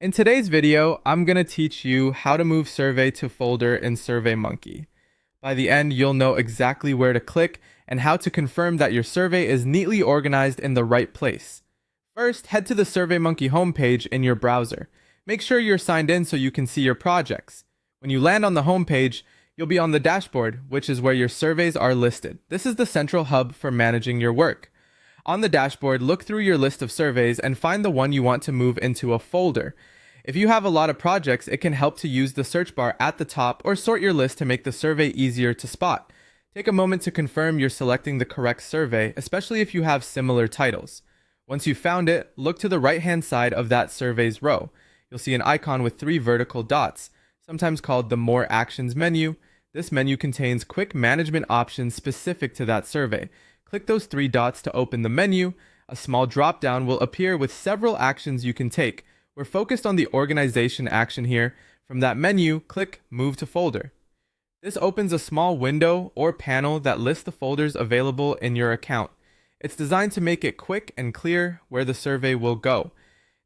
In today's video, I'm going to teach you how to move survey to folder in Surveymonkey. By the end, you'll know exactly where to click and how to confirm that your survey is neatly organized in the right place. First, head to the Surveymonkey homepage in your browser. Make sure you're signed in so you can see your projects. When you land on the homepage, you'll be on the dashboard, which is where your surveys are listed. This is the central hub for managing your work. On the dashboard, look through your list of surveys and find the one you want to move into a folder. If you have a lot of projects, it can help to use the search bar at the top or sort your list to make the survey easier to spot. Take a moment to confirm you're selecting the correct survey, especially if you have similar titles. Once you've found it, look to the right-hand side of that survey's row. You'll see an icon with 3 vertical dots, sometimes called the More Actions menu. This menu contains quick management options specific to that survey. Click those 3 dots to open the menu. A small drop-down will appear with several actions you can take. We're focused on the organization action here. From that menu, click Move to Folder. This opens a small window or panel that lists the folders available in your account. It's designed to make it quick and clear where the survey will go.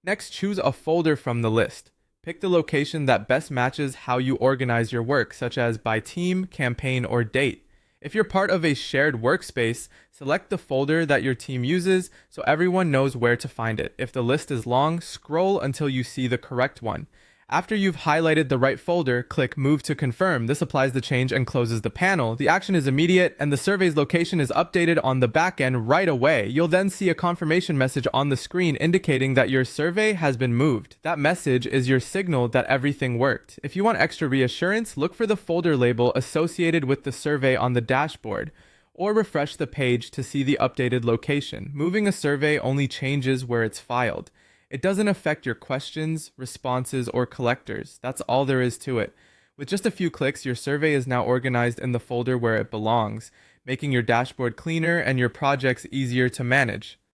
Next, choose a folder from the list. Pick the location that best matches how you organize your work, such as by team, campaign, or date. If you're part of a shared workspace, select the folder that your team uses so everyone knows where to find it. If the list is long, scroll until you see the correct one. After you've highlighted the right folder, click Move to confirm. This applies the change and closes the panel. The action is immediate, and the survey's location is updated on the back end right away. You'll then see a confirmation message on the screen indicating that your survey has been moved. That message is your signal that everything worked. If you want extra reassurance, look for the folder label associated with the survey on the dashboard, or refresh the page to see the updated location. Moving a survey only changes where it's filed. It doesn't affect your questions, responses, or collectors. That's all there is to it. With just a few clicks, your survey is now organized in the folder where it belongs, making your dashboard cleaner and your projects easier to manage.